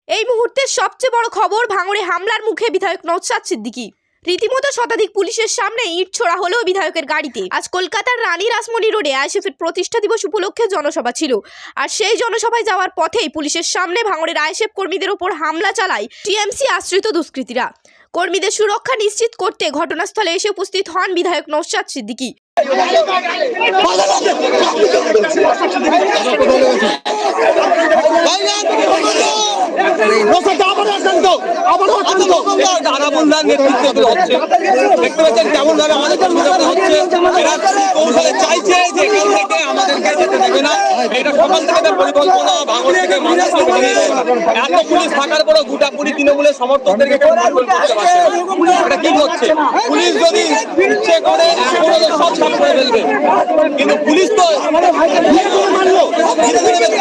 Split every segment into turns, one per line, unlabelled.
এই মুহূর্তের সবচেয়ে বড় খবর, ভাঙড়ে হামলার মুখে বিধায়ক নওশাদ সিদ্দিকী। রীতিমতো শতাধিক পুলিশের সামনে ইট ছোড়া হলো বিধায়কের গাড়িতে। আজ কলকাতার রানী রাসমণি রোডে আইএসএফের প্রতিষ্ঠা দিবস উপলক্ষে জনসভা ছিল। আর সেই জনসভায় যাওয়ার পথেই পুলিশের সামনে ভাঙড়ের আইএসএফ কর্মীদের ওপর হামলা চালায় টিএমসি আশ্রিত দুষ্কৃতীরা। কর্মীদের সুরক্ষা নিশ্চিত করতে ঘটনাস্থলে এসে উপস্থিত হন বিধায়ক নওশাদ সিদ্দিকী।
সমর্থকদেরকে কি করছে পুলিশ? যদি ইচ্ছে করে সব সাফ করে ফেলবে, কিন্তু পুলিশ তো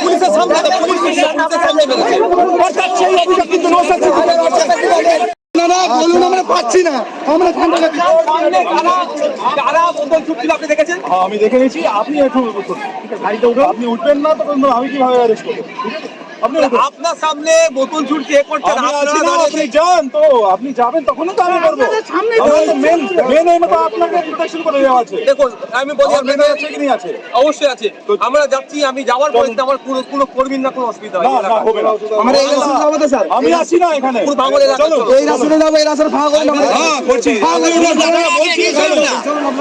পুলিশের সামনে ফেলেছে। অর্থাৎ সেই অভিযোগ কিন্তু
আমি দেখে নিয়েছি। আপনি একটু গাড়িতে উঠে আপনি উঠবেন না, তখন আমি কিভাবে অ্যারেস্ট করবো?
আপনার সামনে বোতল ছুটছে করছেন,
আপনি যান তো, আপনি যাবেন তখনই তো আমি করবো। আপনাকে প্রোটেকশন করে দেওয়া আছে।
দেখুন আমি বলি
আছে কি আছে?
অবশ্যই আছে। আমরা যাচ্ছি, আমি যাওয়ার পরে আমার কোনো কর্মীর না কোনো অসুবিধা হয় না।
আমি আছি না এখানে।
এই রাস্তায় যাবো, এই রাস্তার ফাঁকা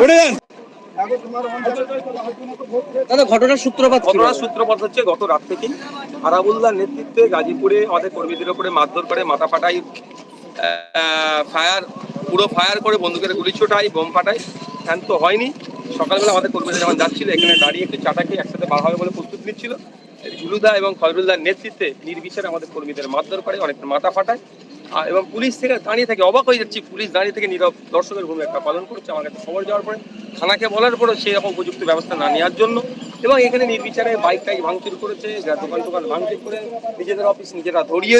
করে ঘটনার সূত্রপাত হচ্ছে গত রাত থেকে আরাবুল্লাহর নেতৃত্বে গাজীপুরে আমাদের কর্মীদের উপরে মারধর করে, মাথা ফাটাই, ফায়ার করে, বন্দুকের গুলি ছোটাই, বোম ফাটাই। ফ্যান তো হয়নি। সকালবেলা আমাদের কর্মীরা যখন যাচ্ছিল, এখানে দাঁড়িয়ে একটু চাটা খেয়ে একসাথে বার হবে বলে প্রস্তুত নিচ্ছিল, ঝুলুদা এবং খয়রুল্লাহর নেতৃত্বে নির্বিচারে আমাদের কর্মীদের মারধর করে, অনেকটা মাথা ফাটায়। এবং পুলিশ থেকে দাঁড়িয়ে থেকে অবাক হয়ে যাচ্ছি, পুলিশ দাঁড়িয়ে থেকে নীরব দর্শকের ভূমিকা পালন করছে। আমার কাছে খবর যাওয়ার পরে থানাকে বলার পরেও সেই রকম উপযুক্ত ব্যবস্থা না নেওয়ার জন্য, এবং এখানে নির্বিচারে বাইক টাইক ভাঙচুর করেছে, দোকান ভাঙচুর করে নিজেদের অফিস নিজেরা ধরিয়ে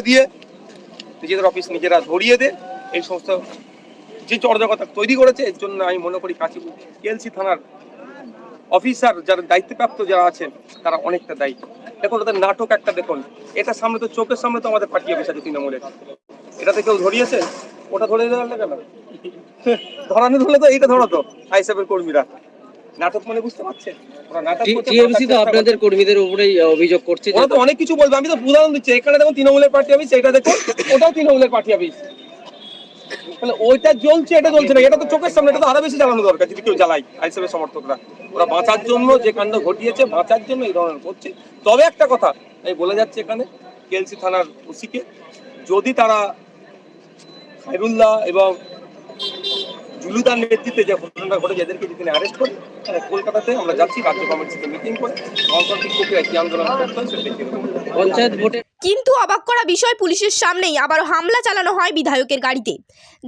দিয়ে এই সমস্ত যে চর্যাগতা তৈরি করেছে। এর জন্য আমি মনে করি কাশীপুর টিএমসি থানার অফিসার যারা দায়িত্বপ্রাপ্ত যারা আছেন তারা অনেকটা দায়ী। দেখুন ওদের নাটক একটা দেখুন, এটা সামনে তো চোখের সামনে তো আমাদের পার্টি অফিস আছে তৃণমূলের, এটাতে কেউ ধরিয়েছে? ওটা ধরে দেওয়ার কেন? ধরানো ধরলে তো এইটা ধরো তো আইএসএফের কর্মীরা। নাটক মানে বুঝতে পারছেন? ওরা নাটক করছে। টিএমসি তো আপনাদের কর্মীদের উপরেই অভিযোগ করছে। ওরা তো অনেক কিছু বলবে, আমি তো উদাহরণ দিচ্ছি। এখানে দেখুন তৃণমূলের পার্টি অফিস, এটা দেখুন ওটাও তৃণমূলের পার্টি অফিস। তাহলে ওইটা জ্বলছে, এটা জ্বলছে না, এটা তো চোখের সামনে। এটা তো আরো বেশি জ্বালানো দরকার যদি কেউ জ্বালায়। আইএসএফের সমর্থকরা ওরা বাঁচার জন্য যে কাণ্ড ঘটিয়েছে, বাঁচার জন্য এই ধরনের করছে। তবে একটা কথা আমি বলে যাচ্ছি এখানে টিএমসি থানার ওসিকে, যদি তারা খায়রুল্লাহ এবং জুলুদার নেতৃত্বে যে ঘটনাটা ঘটে এদেরকে যদি অ্যারেস্ট করে, তাহলে কলকাতাতে আমরা যাচ্ছি রাজ্য কমিটির সাথে মিটিং করে গণতান্ত্রিক প্রক্রিয়ায় কি আন্দোলন করতে হয় সেটা পঞ্চায়েত ভোটে।
কিন্তু অবাক করা বিষয়, পুলিশের সামনেই আবারও হামলা চালানো হয় বিধায়কের গাড়িতে।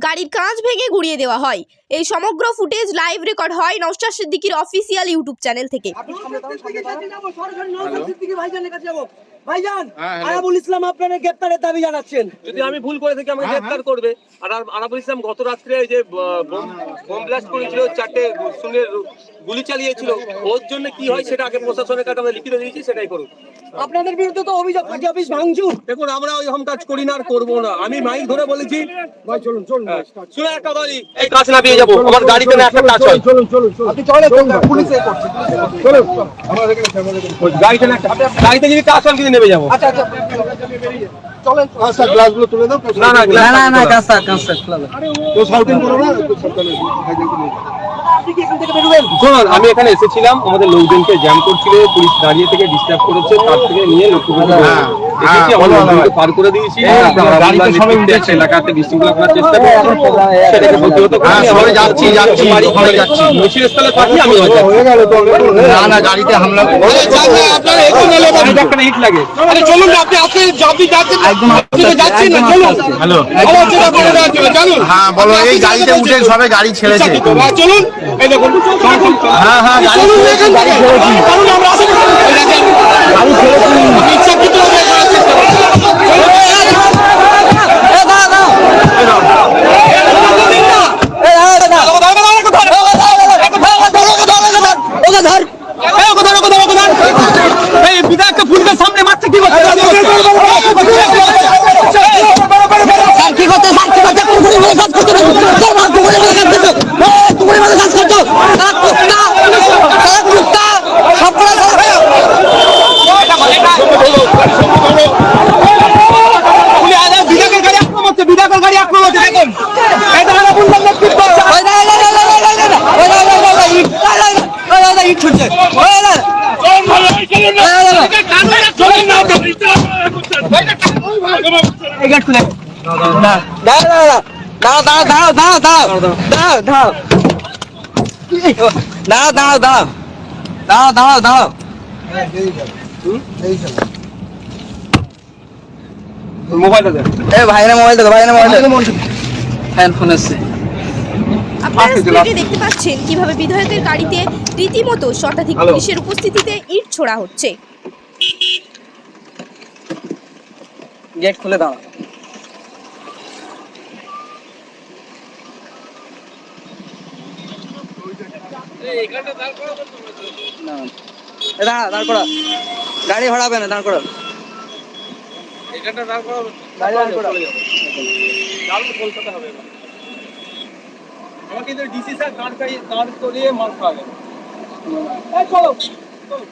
গাড়ির কাঁচ ভেঙে গুড়িয়ে দেওয়া হয়। এই সমগ্র ফুটেজ লাইভ রেকর্ড হয় নওশাদ সিদ্দিকীর অফিসিয়াল ইউটিউব চ্যানেল থেকে।
আরাবুল ইসলাম আপনারা গ্রেফতারের দাবি জানাচ্ছেন।
যদি আমি ভুল করে থাকি আমাকে গ্রেফতার করবে। আর আরাবুল ইসলাম গত রাত্রে যে বোম ব্লাস্ট করেছিল, 4টে শুনের গুলি চালিয়েছিল, ওর জন্য কি হয় সেটা আগে প্রশাসনের কাছে আমরা লিখিত দিয়েছি, সেটাই করুন।
আপনাদের বিরুদ্ধে তো অভিযোগ পার্টি অফিস ভাঙচুর।
দেখুন আমরা ওই রকম কাজ করি না আর করবো না। আমি মাইক ধরে বলেছি ভাই চলুন শুনে একটা বলি, এই কাজ না দিয়ে যাবো, আমার গাড়িতে না একটা কাজ হয়। আপনি চলেন, পুলিশে করছে, চলুন আমরা গাড়িতে না একটা, গাড়িতে যদি কাজ হয় কিন্তু নেমে যাবো। আচ্ছা চলেন, আচ্ছা গ্লাসগুলো তুলে দাও। না কাঁচা খোলা দাও তো সাউটিং করো না। শুনুন, আমি এখানে এসেছিলাম, আমাদের লোকজনকে জ্যাম করছিল, পুলিশ দাঁড়িয়ে থেকে ডিস্টার্ব করেছে, তার থেকে নিয়ে পার করে দিয়েছি। এলাকাতে বিশৃঙ্খলা করার চেষ্টা করছি, আমি গাড়িতে হামলা হিট লাগে। চলুন না, আপনি যাচ্ছেন না, চলুন।
হ্যাঁ বলো, এই গাড়িতে উঠে সবাই গাড়ি ছেড়েছে।
চলুন, এই দেখুন।
হ্যাঁ হ্যাঁ গাড়ি ছেড়েছি, গাড়ি ছেড়েছি।
বিধায়ককে পুলিশের সামনে মারছে কি করছে?
এই গেট খুলে দাঁড়াও দাঁড়াও দাঁড়াও দাঁড়াও দাঁড়াও দাঁড়াও দাঁড়াও দাঁড়াও দাঁড়াও দাঁড়াও দাঁড়াও
মোবাইলটা দেন।
এ ভাইরা মোবাইল দাও ভাইরা মোবাইল দাও হ্যান্ড ফোন আছে
আপনারা স্ক্রিনে দেখতে পাচ্ছেন কিভাবে বিধায়কের গাড়িতে রীতিমতো শতাধিক
হ্যালো।
পুলিশের উপস্থিতিতে ইট ছোড়া হচ্ছে।
গেট খুলে দাও দাঁড়া দাঁড় করা গাড়ি ভাড়াবে না দাঁড় করা গাড়ি দাঁড় করা
কলকাতা হবে এবার। আমাকে তো ডিসি স্যার দাঁড় করিয়ে মার খাওয়াবে। এই চলো চলো।